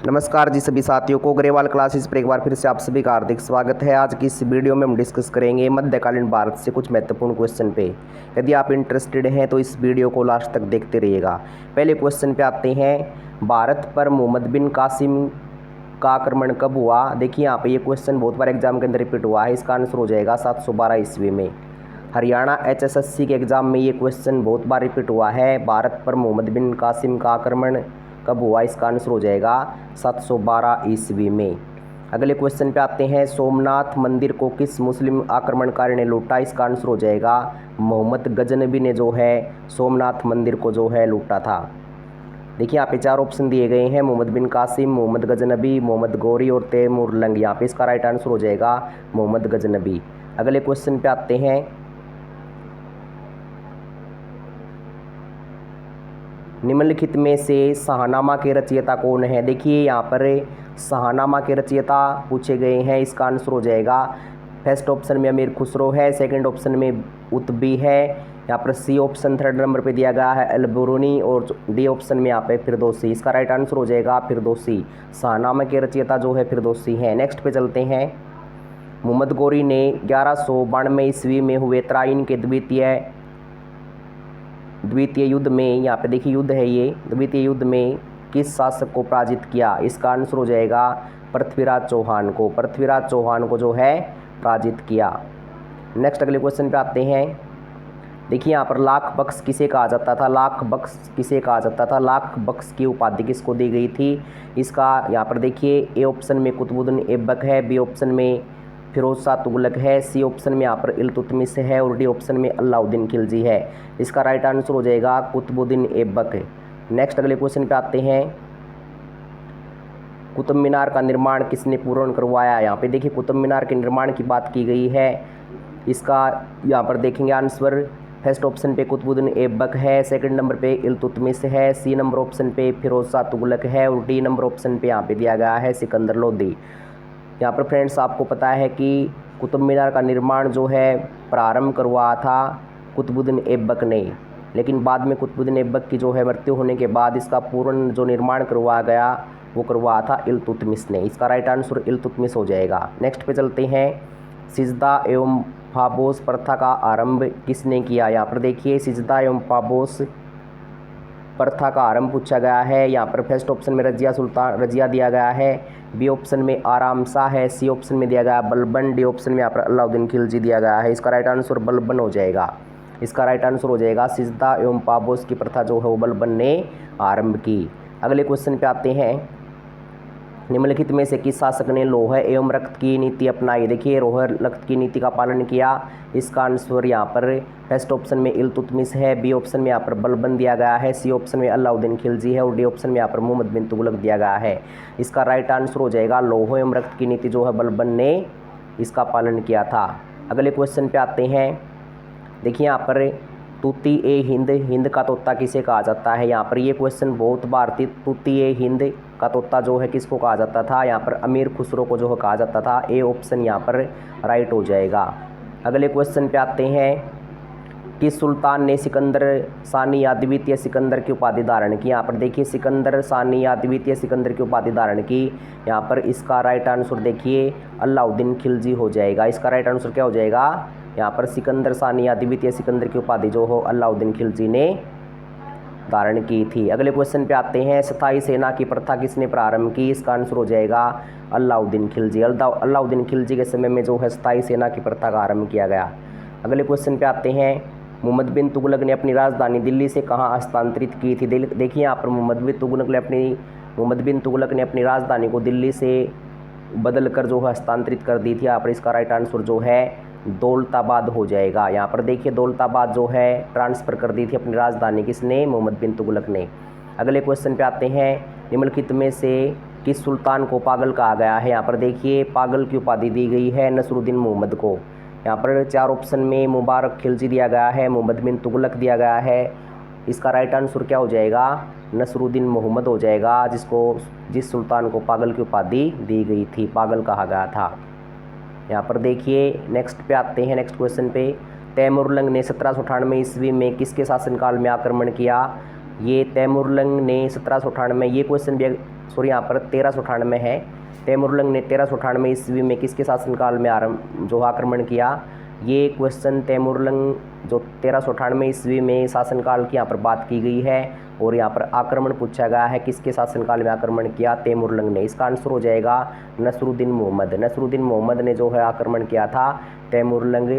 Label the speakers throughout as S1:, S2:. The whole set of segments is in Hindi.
S1: नमस्कार जी सभी साथियों को ग्रेवाल क्लासेस पर एक बार फिर से आप सभी का हार्दिक स्वागत है। आज की इस वीडियो में हम डिस्कस करेंगे मध्यकालीन भारत से कुछ महत्वपूर्ण क्वेश्चन पे। यदि आप इंटरेस्टेड हैं तो इस वीडियो को लास्ट तक देखते रहिएगा। पहले क्वेश्चन पे आते हैं, भारत पर मोहम्मद बिन कासिम का आक्रमण कब हुआ। देखिए यहाँ पे ये क्वेश्चन बहुत बार एग्जाम के अंदर रिपीट हुआ है। इसका आंसर हो जाएगा 712 ईस्वी में। हरियाणा HSSC के एग्ज़ाम में ये क्वेश्चन बहुत बार रिपीट हुआ है, भारत पर मोहम्मद बिन कासिम का आक्रमण कब हुआ। इसका आंसर हो जाएगा 712 ईस्वी में। अगले क्वेश्चन पे आते हैं, सोमनाथ मंदिर को किस मुस्लिम आक्रमणकारी ने लूटा। इसका आंसर हो जाएगा मोहम्मद गजनबी ने जो है सोमनाथ मंदिर को जो है लूटा था। देखिए यहाँ पे 4 ऑप्शन दिए गए हैं, मोहम्मद बिन कासिम, मोहम्मद गजनबी, मोहम्मद गौरी और तैमूर लंग। यहाँ पे इसका राइट आंसर हो जाएगा मोहम्मद गजनबी। अगले क्वेश्चन पे आते हैं, निम्नलिखित में से शाहनामा के रचयिता कौन है। देखिए यहाँ पर शाहनामा के रचयिता पूछे गए हैं। इसका आंसर हो जाएगा, फर्स्ट ऑप्शन में अमीर खुसरो है, सेकंड ऑप्शन में उतबी है, यहाँ पर सी ऑप्शन थर्ड नंबर पे दिया गया है अल-बुरूनी, और डी ऑप्शन में यहाँ पे फिरदौसी। इसका राइट आंसर हो जाएगा फिरदौसी। शाहनामा के रचयिता जो है फिरदौसी हैं। नेक्स्ट पे चलते हैं, मोहम्मद गौरी ने 1192 ईस्वी में हुए तराइन के द्वितीय युद्ध में, यहाँ पे देखिए युद्ध है ये, द्वितीय युद्ध में किस शासक को पराजित किया। इसका आंसर हो जाएगा पृथ्वीराज चौहान को। पृथ्वीराज चौहान को जो है पराजित किया। नेक्स्ट अगले क्वेश्चन पे आते हैं, देखिए यहाँ पर लाख बख्श किसे कहा जाता था। लाख बख्श किसे कहा जाता था, लाख बख्श की उपाधि किसको दी गई थी। इसका यहाँ पर देखिए ए ऑप्शन में कुतुबुद्दीन ऐबक है, बी ऑप्शन में फिरोज शाह तुगलक है, सी ऑप्शन में यहाँ पर इल्तुतमिश है, और डी ऑप्शन में अलाउद्दीन खिलजी है। इसका राइट आंसर हो जाएगा कुतुबुद्दीन ऐबक। नेक्स्ट अगले क्वेश्चन पे आते हैं, कुतुब मीनार का निर्माण किसने पूर्ण करवाया। यहाँ पे देखिए कुतुब मीनार के निर्माण की बात की गई है। इसका यहाँ पर देखेंगे आंसर, फर्स्ट ऑप्शन पे कुतुबुद्दीन ऐबक है, सेकंड नंबर पे इल्तुतमिश है, सी नंबर ऑप्शन पे फिरोज शाह तुगलक है, और डी नंबर ऑप्शन पे यहाँ पे दिया गया है सिकंदर लोदी। यहाँ पर फ्रेंड्स आपको पता है कि कुतुब मीनार का निर्माण जो है प्रारंभ करवाया था कुतुबुद्दीन ऐबक ने, लेकिन बाद में कुतुबुद्दीन ऐबक की जो है मृत्यु होने के बाद इसका पूर्ण जो निर्माण करवाया गया वो करवाया था इल्तुतमिश ने। इसका राइट आंसर इल्तुतमिश हो जाएगा। नेक्स्ट पे चलते हैं, सिजदा एवं फाबोस प्रथा का आरंभ किसने किया। यहाँ पर देखिए सिजदा एवं फाबोस प्रथा का आरंभ पूछा गया है। यहाँ पर फर्स्ट ऑप्शन में रजिया दिया गया है, बी ऑप्शन में आराम शाह है, सी ऑप्शन में दिया गया बलबन, डी ऑप्शन में यहाँ पर अलाउद्दीन खिलजी दिया गया है। इसका राइट आंसर बलबन हो जाएगा। इसका राइट आंसर हो जाएगा सिजदा एवं पाबोस की प्रथा जो है वो बलबन ने आरंभ की। अगले क्वेश्चन पे आते हैं, निम्नलिखित में से किस शासक ने लौह एवं रक्त की नीति अपनाई। देखिए लौह रक्त की नीति का पालन किया। इसका आंसर यहाँ पर फर्स्ट ऑप्शन में इल्तुतमिश है, बी ऑप्शन में यहाँ पर बलबन दिया गया है, सी ऑप्शन में अलाउद्दीन खिलजी है, और डी ऑप्शन में यहाँ पर मोहम्मद बिन तुगलक दिया गया है। इसका राइट आंसर हो जाएगा लौह एवं रक्त की नीति जो है बलबन ने इसका पालन किया था। अगले क्वेश्चन पे आते हैं, देखिए यहाँ पर तूती ए हिंद, हिंद का तोता किसे कहा जाता है। यहाँ पर ये क्वेश्चन बहुत बार थी, तूती ए हिंद का तोता जो है किसको कहा जाता था। यहाँ पर अमीर खुसरो को जो है कहा जाता था। ए ऑप्शन यहाँ पर राइट हो जाएगा। अगले क्वेश्चन पे आते हैं, किस सुल्तान ने सिकंदर सानी या द्वितीय सिकंदर की उपाधि धारण की। यहाँ पर देखिए सिकंदर सानी या द्वितीय सिकंदर की उपाधि धारण की। यहाँ पर इसका राइट आंसर देखिए अलाउद्दीन खिलजी हो जाएगा। इसका राइट आंसर क्या हो जाएगा, यहाँ पर सिकंदर सानी या द्वितीय सिकंदर की उपाधि जो हो अलाउद्दीन खिलजी ने धारण की थी। अगले क्वेश्चन पे आते हैं, स्थायी सेना की प्रथा किसने प्रारंभ की। इसका आंसर हो जाएगा अलाउद्दीन खिलजी। अलाउद्दीन खिलजी के समय में जो है स्थायी सेना की प्रथा का आरंभ किया गया। अगले क्वेश्चन पे आते हैं, मोहम्मद बिन तुगलक ने अपनी राजधानी दिल्ली से कहाँ हस्तांतरित की थी। देखिए यहाँ पर मोहम्मद बिन तुगलक ने अपनी राजधानी को दिल्ली से बदल कर जो है हस्तांतरित कर दी थी। यहाँ पर इसका राइट आंसर जो है दौलताबाद हो जाएगा। यहाँ पर देखिए दौलताबाद जो है ट्रांसफ़र कर दी थी अपनी राजधानी किसने, मोहम्मद बिन तुगलक ने। अगले क्वेश्चन पे आते हैं, निम्नलिखित में से किस सुल्तान को पागल कहा गया है। यहाँ पर देखिए पागल की उपाधि दी गई है नसरुद्दीन मोहम्मद को। यहाँ पर 4 ऑप्शन में मुबारक खिलजी दिया गया है, मोहम्मद बिन तुगलक दिया गया है। इसका राइट आंसर क्या हो जाएगा, नसरुद्दीन मोहम्मद हो जाएगा, जिस सुल्तान को पागल की उपाधि दी गई थी, पागल कहा गया था। यहाँ पर देखिए नेक्स्ट पे आते हैं, नेक्स्ट क्वेश्चन पे, तैमूर लंग ने 1798 ईस्वी में किसके शासनकाल में आक्रमण किया। ये तैमुरलंग ने 1798, ये क्वेश्चन भी सॉरी यहाँ पर 1398 है। तैमुरलंग ने 1398 ईस्वी में किसके शासनकाल में जो आक्रमण किया। ये क्वेश्चन तैमुरलंग जो 1398 ईस्वी में शासनकाल की यहाँ पर बात की गई है और यहाँ पर आक्रमण पूछा गया है किसके शासनकाल में आक्रमण किया, तैमुरलंग ने। इसका आंसर हो जाएगा नसरुद्दीन मोहम्मद। नसरुद्दीन मोहम्मद ने जो है आक्रमण किया था तैमुरलंग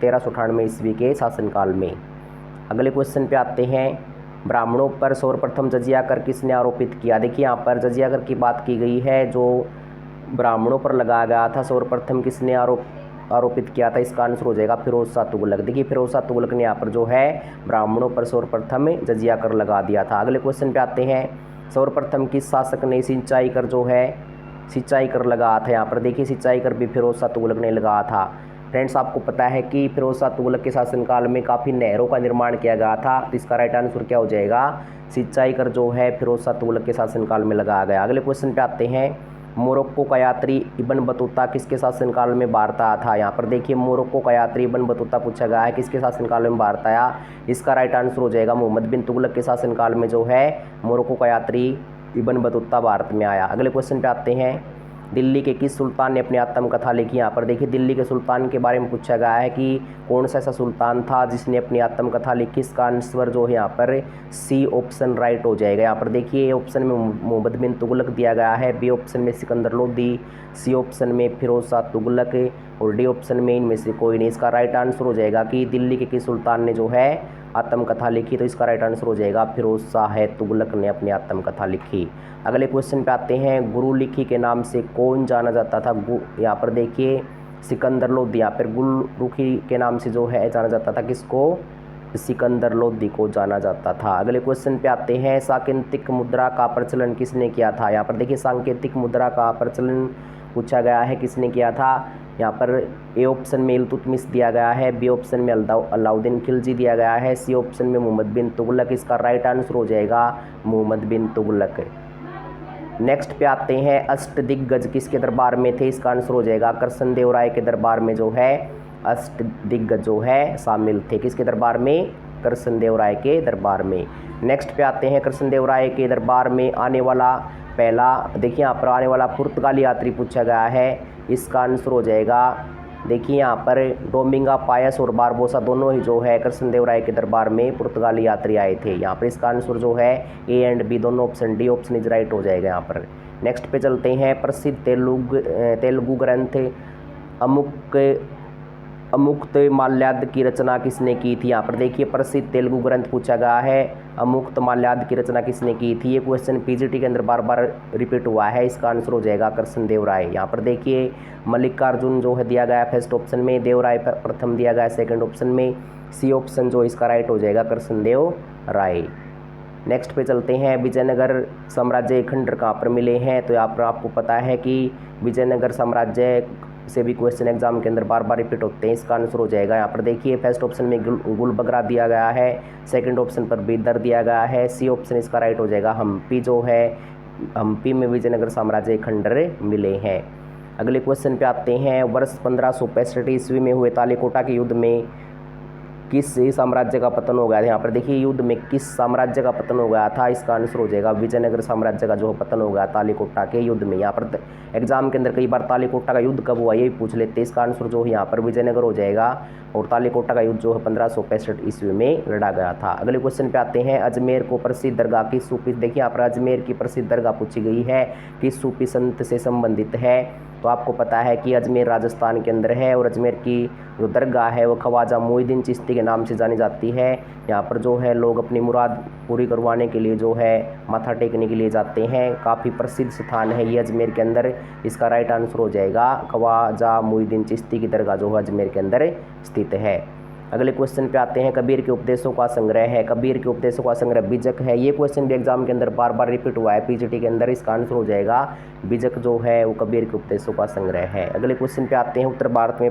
S1: 1398 ईस्वी के शासनकाल में। अगले क्वेश्चन पे आते हैं, ब्राह्मणों पर सर्वप्रथम जजिया कर किसने आरोपित किया। देखिए यहाँ पर जजिया कर की बात की गई है, जो ब्राह्मणों पर लगाया गया था सर्वप्रथम किसने आरोपित किया था। इसका आंसर हो जाएगा फिरोज शाह तुगलक। देखिए फिरोज शाह तुगलक ने यहाँ पर जो है ब्राह्मणों पर सर्वप्रथम जजिया कर लगा दिया था। अगले क्वेश्चन पे आते हैं, सर्वप्रथम किस शासक ने सिंचाई कर जो है सिंचाई कर लगाया था। यहाँ पर देखिए सिंचाई कर भी फिरोज शाह तुगलक ने लगाया था। फ्रेंड्स आपको पता है कि फिरोज शाह तुगलक के शासनकाल में काफ़ी नहरों का निर्माण किया गया था, तो इसका राइट आंसर क्या हो जाएगा, सिंचाई कर जो है फिरोज शाह तुगलक के शासनकाल में लगाया गया। अगले क्वेश्चन पे आते हैं, मोरक्को का यात्री इब्न बतूता किसके शासनकाल में भारत आया था। यहाँ पर देखिए मोरक्को का यात्री इब्न बतूता पूछा गया है किसके शासनकाल में भारत आया। इसका राइट आंसर हो जाएगा मोहम्मद बिन तुगलक के शासनकाल में जो है मोरक्को का यात्री इब्न बतूता भारत में आया। अगले क्वेश्चन पे आते हैं, दिल्ली के किस सुल्तान ने अपनी आत्मकथा लिखी। यहाँ पर देखिए दिल्ली के सुल्तान के बारे में पूछा गया है कि कौन सा ऐसा सुल्तान था जिसने अपनी आत्मकथा लिखी। इसका आंसर जो है यहाँ पर सी ऑप्शन राइट हो जाएगा। यहाँ पर देखिए ए ऑप्शन में मोहम्मद बिन तुगलक दिया गया है, बी ऑप्शन में सिकंदर लोदी, सी ऑप्शन में फिरोज शाह तुगलक और डी ऑप्शन में इनमें से कोई नहीं। इसका राइट आंसर हो जाएगा कि दिल्ली के किस सुल्तान ने जो है आत्मकथा लिखी, तो इसका राइट आंसर हो जाएगा फिरोज शाह तुगलक ने अपनी आत्मकथा लिखी। अगले क्वेश्चन पे आते हैं, गुरु लिखी के नाम से कौन जाना जाता था। यहाँ पर देखिए सिकंदर लोदी, यहाँ पर गुरु रुखी के नाम से जो है जाना जाता था किसको, सिकंदर लोदी को जाना जाता था। अगले क्वेश्चन पे आते हैं, सांकेतिक मुद्रा का प्रचलन किसने किया था। यहाँ पर देखिए सांकेतिक मुद्रा का प्रचलन पूछा गया है किसने किया था। यहाँ पर ए ऑप्शन में इल्तुतमिश दिया गया है, बी ऑप्शन में अलाउद्दीन खिलजी दिया गया है, सी ऑप्शन में मोहम्मद बिन तुगलक। इसका राइट आंसर हो जाएगा मोहम्मद बिन तुगलक। नेक्स्ट पे आते हैं, अष्टदिग्गज किसके दरबार में थे। इसका आंसर हो जाएगा कृष्णदेव राय के दरबार में जो है अष्टदिग्गज जो है शामिल थे। किसके दरबार में, कृष्णदेव राय के दरबार में। नेक्स्ट पे आते हैं, कृष्णदेव राय के दरबार में आने वाला पहला, देखिए यहाँ पर आने वाला पुर्तगाली यात्री पूछा गया है। इसका आंसर हो जाएगा, देखिए यहाँ पर डोमिंगा पायस और बारबोसा दोनों ही जो है कृष्णदेव राय के दरबार में पुर्तगाली यात्री आए थे। यहाँ पर इसका आंसर जो है ए एंड बी दोनों option, D option is right हो जाएगा यहाँ पर। नेक्स्ट पे चलते हैं, प्रसिद्ध तेलुगु ग्रंथ अमुक्त माल्याद की रचना किसने की थी। यहाँ पर देखिए प्रसिद्ध तेलुगु ग्रंथ पूछा गया है, अमुक्त माल्याद की रचना किसने की थी। ये क्वेश्चन पीजीटी के अंदर बार बार रिपीट हुआ है। इसका आंसर हो जाएगा कृष्णदेव राय। यहाँ पर देखिए मल्लिकार्जुन जो है दिया गया फर्स्ट ऑप्शन में, देव राय प्रथम दिया गया सेकंड ऑप्शन में, सी ऑप्शन जो इसका राइट हो जाएगा कृष्णदेव राय। नेक्स्ट पे चलते हैं, विजयनगर साम्राज्य खंडर कहाँ पर मिले हैं। तो यहाँ पर आपको पता है कि विजयनगर साम्राज्य से भी क्वेश्चन एग्जाम के अंदर बार बार रिपीट होते हैं। इसका आंसर हो जाएगा यहाँ पर देखिए फर्स्ट ऑप्शन में गुलबगरा दिया गया है, सेकंड ऑप्शन पर बीदर दिया गया है, सी ऑप्शन इसका राइट हो जाएगा हम्पी जो है, हम्पी में विजयनगर साम्राज्य खंडर मिले हैं। अगले क्वेश्चन पे आते हैं, वर्ष 1565 ईस्वी में हुए तालीकोटा के युद्ध में किस साम्राज्य का पतन हो गया था। यहाँ पर देखिए युद्ध में किस साम्राज्य का पतन हो गया था। इसका आंसर हो जाएगा विजयनगर साम्राज्य का जो पतन हो गया तालीकोटा के युद्ध में। यहाँ पर एग्जाम के अंदर कई बार तालीकोटा का युद्ध कब हुआ यही पूछ लेते। इसका आंसर जो है यहाँ पर विजयनगर हो जाएगा और तालीकोटा का युद्ध जो है 1565 ईस्वी में लड़ा गया था। अगले क्वेश्चन पे आते हैं, अजमेर को प्रसिद्ध दरगाह किस सूफी, देखिए यहाँ पर अजमेर की प्रसिद्ध दरगाह पूछी गई है किस सूफी संत से संबंधित है। तो आपको पता है कि अजमेर राजस्थान के अंदर है और अजमेर की जो दरगाह है वो ख्वाजा मोइनुद्दीन चिश्ती के नाम से जानी जाती है। यहाँ पर जो है लोग अपनी मुराद पूरी करवाने के लिए जो है माथा टेकने के लिए जाते हैं। काफ़ी प्रसिद्ध स्थान है ये अजमेर के अंदर। इसका राइट आंसर हो जाएगा ख्वाजा मोइनुद्दीन चिश्ती की दरगाह जो है अजमेर के अंदर स्थित है। अगले क्वेश्चन पे आते हैं, कबीर के उपदेशों का संग्रह है। कबीर के उपदेशों का संग्रह बीजक है। ये क्वेश्चन भी एग्जाम के अंदर बार बार रिपीट हुआ है पीजीटी के अंदर। इसका आंसर हो जाएगा बीजक जो है वो कबीर के उपदेशों का संग्रह है। अगले क्वेश्चन पे आते हैं, उत्तर भारत में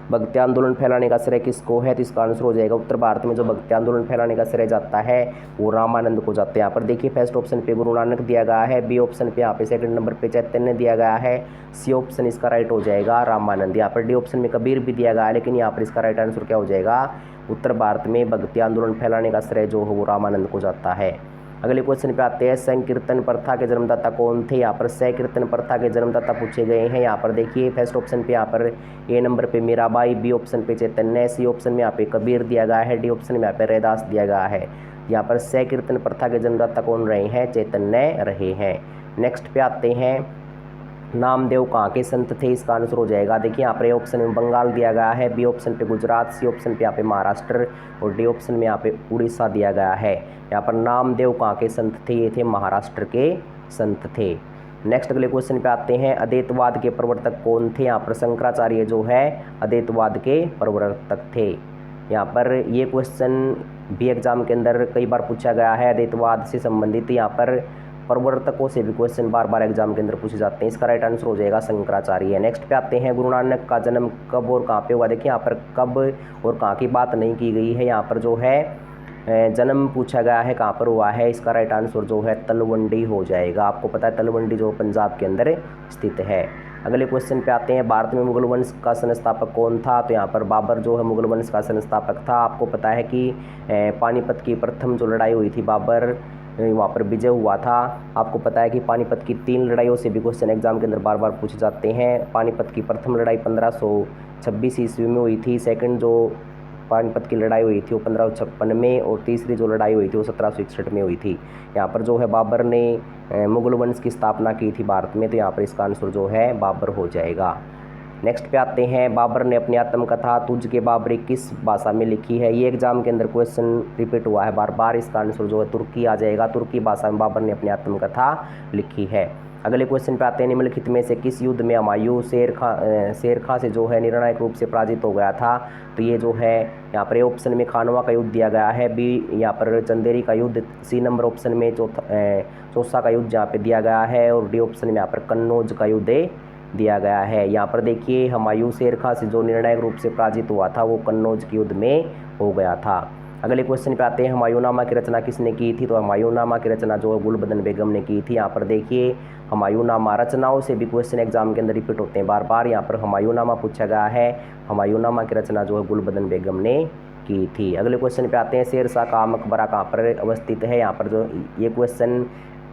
S1: भक्ति आंदोलन फैलाने का श्रेय किसको है। तो इसका आंसर हो जाएगा उत्तर भारत में जो भक्ति आंदोलन फैलाने का श्रेय जाता है वो रामानंद को जाता है। यहाँ पर देखिए फर्स्ट ऑप्शन पे गुरु नानक दिया गया है, बी ऑप्शन पे यहाँ पे सेकंड नंबर पे चैतन्य दिया गया है, सी ऑप्शन इसका राइट हो जाएगा रामानंद। यहाँ पर डी ऑप्शन में कबीर भी दिया गया है लेकिन यहाँ पर इसका राइट आंसर क्या हो जाएगा उत्तर भारत में भक्ति आंदोलन फैलाने का श्रेय जो है वो रामानंद को जाता है। अगले क्वेश्चन पे आते हैं, संकीर्तन प्रथा के जन्मदाता कौन थे। यहाँ पर संकीर्तन प्रथा के जन्मदाता पूछे गए हैं। यहाँ पर देखिए फर्स्ट ऑप्शन पे यहाँ पर ए नंबर पे मीराबाई, बी ऑप्शन पे चैतन्य, सी ऑप्शन में यहाँ पे कबीर दिया गया है, डी ऑप्शन में यहाँ पे रैदास दिया गया है। यहाँ पर संकीर्तन प्रथा के जन्मदाता कौन रहे हैं, चैतन्य रहे हैं। नेक्स्ट पे आते हैं, नामदेव कहाँ के संत थे, इसका आंसर हो जाएगा देखिए यहाँ पर ए ऑप्शन में बंगाल दिया गया है, बी ऑप्शन पे गुजरात, सी ऑप्शन पे यहाँ पे महाराष्ट्र और डी ऑप्शन में यहाँ पे उड़ीसा दिया गया है। यहाँ पर नामदेव कहाँ के संत थे, ये थे महाराष्ट्र के संत थे। नेक्स्ट अगले क्वेश्चन पे आते हैं, अद्वैतवाद के प्रवर्तक कौन थे। यहाँ पर शंकराचार्य जो है अद्वैतवाद के प्रवर्तक थे। यहाँ पर ये क्वेश्चन भी एग्जाम के अंदर कई बार पूछा गया है, अद्वैतवाद से संबंधित यहाँ पर प्रवर्तकों से भी क्वेश्चन बार बार एग्जाम के अंदर पूछे जाते हैं। इसका राइट आंसर हो जाएगा शंकराचार्य। नेक्स्ट पे आते हैं, गुरु नानक का जन्म कब और कहाँ पे हुआ। देखिए यहाँ पर कब और कहाँ की बात नहीं की गई है, यहाँ पर जो है जन्म पूछा गया है कहाँ पर हुआ है। इसका राइट आंसर जो है तलवंडी हो जाएगा। आपको पता है तलवंडी जो पंजाब के अंदर स्थित है। अगले क्वेश्चन पे आते हैं, भारत में मुगल वंश का संस्थापक कौन था। तो यहाँ पर बाबर जो है मुगल वंश का संस्थापक था। आपको पता है कि पानीपत की प्रथम जो लड़ाई हुई थी, बाबर वहाँ पर विजय हुआ था। आपको पता है कि पानीपत की 3 लड़ाइयों से भी क्वेश्चन एग्जाम के अंदर बार बार पूछे जाते हैं। पानीपत की प्रथम लड़ाई 1526 ईस्वी में हुई थी, सेकंड जो पानीपत की लड़ाई हुई थी वो 1556 में, और तीसरी जो लड़ाई हुई थी वो 1761 में हुई थी। यहाँ पर जो है बाबर ने मुगल वंश की स्थापना की थी भारत में, तो यहाँ पर इसका आंसर जो है बाबर हो जाएगा। नेक्स्ट पे आते हैं, बाबर ने अपनी आत्मकथा तुझ के बाबरी किस भाषा में लिखी है। ये एग्जाम के अंदर क्वेश्चन रिपीट हुआ है बार बार। इसका आंसर जो है तुर्की आ जाएगा। तुर्की भाषा में बाबर ने अपनी आत्मकथा लिखी है। अगले क्वेश्चन पे आते हैं, निम्नलिखित में से किस युद्ध में हुमायूं शेर खां से जो है निर्णायक रूप से पराजित हो गया था। तो ये जो है यहाँ पर ए ऑप्शन में खानवा का युद्ध दिया गया है, बी यहाँ पर चंदेरी का युद्ध, सी नंबर ऑप्शन में चौसा का युद्ध यहाँ पे दिया गया है, और डी ऑप्शन में यहाँ पर कन्नौज का युद्ध दिया गया है। यहाँ पर देखिए हुमायूं शेर खां से जो निर्णायक रूप से पराजित हुआ था वो कन्नौज के युद्ध में हो गया था। अगले क्वेश्चन पे आते हैं, हुमायूंनामा की रचना किसने की थी। तो हुमायूंनामा की रचना जो है गुलबदन बेगम ने की थी। यहाँ पर देखिए हुमायूंनामा, रचनाओं से भी क्वेश्चन एग्जाम के अंदर रिपीट होते हैं बार बार। यहाँ पर हुमायूंनामा पूछा गया है, हुमायूंनामा की रचना जो है गुलबदन बेगम ने की थी। अगले क्वेश्चन पे आते हैं, शेरशाह का मकबरा कहाँ पर अवस्थित है। यहाँ पर जो ये क्वेश्चन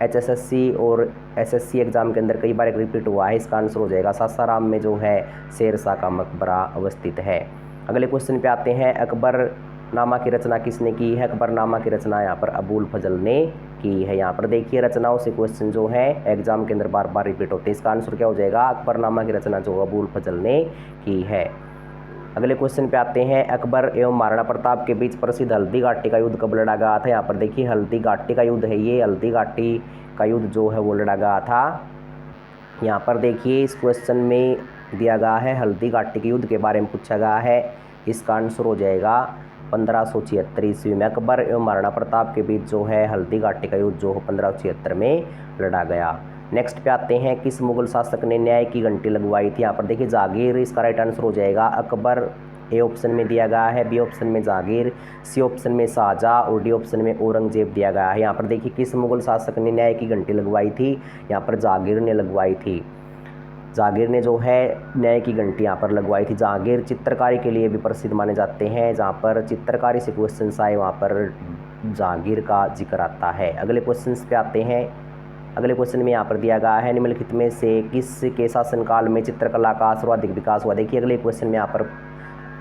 S1: HSSC और SSC एग्जाम के अंदर कई बार रिपीट हुआ है। इसका आंसर हो जाएगा सासाराम में जो है शेरशाह का मकबरा अवस्थित है। अगले क्वेश्चन पे आते हैं, अकबरनामा की रचना किसने की है। अकबरनामा की रचना यहाँ पर अबुल फजल ने की है। यहाँ पर देखिए रचनाओं से क्वेश्चन जो है एग्जाम के अंदर बार बार रिपीट होते हैं। इसका आंसर क्या हो जाएगा, अकबरनामा की रचना जो अबुल फजल ने की है। अगले क्वेश्चन पे आते हैं, अकबर एवं महाराणा प्रताप के बीच प्रसिद्ध हल्दी घाटी का युद्ध कब लड़ा गया था। यहाँ पर देखिए हल्दी घाटी का युद्ध है, ये हल्दी घाटी का युद्ध जो है वो लड़ा गया था। यहाँ पर देखिए इस क्वेश्चन में दिया गया है हल्दी घाटी के युद्ध के बारे में पूछा गया है। इसका आंसर हो जाएगा 1576 ईस्वी में अकबर एवं महाराणा प्रताप के बीच जो है हल्दी घाटी का युद्ध जो 1576 में लड़ा गया। नेक्स्ट पे आते हैं, किस मुगल शासक ने न्याय की घंटी लगवाई थी। यहाँ पर देखिए जहांगीर, इसका राइट आंसर हो जाएगा अकबर। ए ऑप्शन में दिया गया है, बी ऑप्शन में जहांगीर, सी ऑप्शन में शाहजहाँ और डी ऑप्शन में औरंगजेब दिया गया है। यहाँ पर देखिए किस मुगल शासक ने न्याय की घंटी लगवाई थी। यहाँ पर जहांगीर ने लगवाई थी। जहांगीर ने जो है न्याय की घंटी यहाँ पर लगवाई थी। जहांगीर चित्रकारी के लिए भी प्रसिद्ध माने जाते हैं। जहाँ पर चित्रकारी से क्वेश्चन आए वहाँ पर जहांगीर का जिक्र आता है। अगले क्वेश्चन पे आते हैं। अगले क्वेश्चन में यहाँ पर दिया गया है, निम्नलिखित में से किस के शासनकाल में चित्रकला का सर्वाधिक विकास हुआ। देखिए अगले क्वेश्चन में यहाँ पर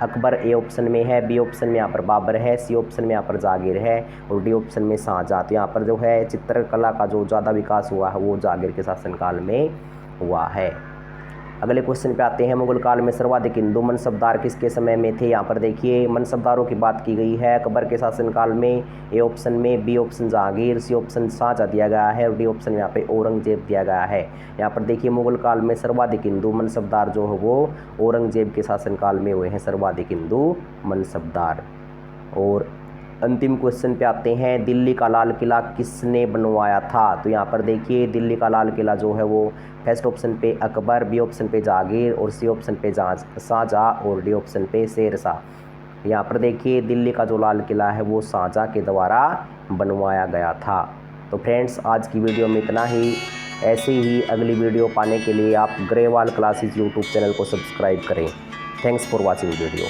S1: अकबर ए ऑप्शन में है, बी ऑप्शन में यहाँ पर बाबर है, सी ऑप्शन में यहाँ पर जहांगीर है और डी ऑप्शन में शाहजहाँ। तो यहाँ पर जो है चित्रकला का जो ज़्यादा विकास हुआ है वो जहांगीर के शासनकाल में हुआ है। अगले क्वेश्चन पे आते हैं, मुगल काल में सर्वाधिक हिंदू मनसबदार किसके समय में थे। यहाँ पर देखिए मनसबदारों की बात की गई है अकबर के शासनकाल में। ए ऑप्शन में, B option Jahangir, C option Shahjahan दिया गया है और डी ऑप्शन यहाँ पे औरंगजेब दिया गया है। यहाँ पर देखिए मुगल काल में सर्वाधिक हिंदू मनसबदार जो है वो औरंगजेब के शासनकाल में हुए हैं सर्वाधिक हिंदू मनसबदार। और अंतिम क्वेश्चन पे आते हैं, दिल्ली का लाल किला किसने बनवाया था। तो यहाँ पर देखिए दिल्ली का लाल किला जो है वो फर्स्ट ऑप्शन पे अकबर, बी ऑप्शन पे जहांगीर और सी ऑप्शन पे शाहजहाँ और डी ऑप्शन पे शेरशाह। यहाँ पर देखिए दिल्ली का जो लाल किला है वो शाहजहाँ के द्वारा बनवाया गया था। तो फ्रेंड्स आज की वीडियो में इतना ही। ऐसे ही अगली वीडियो पाने के लिए आप ग्रेवाल क्लासेस यूट्यूब चैनल को सब्सक्राइब करें। Thanks for watching video.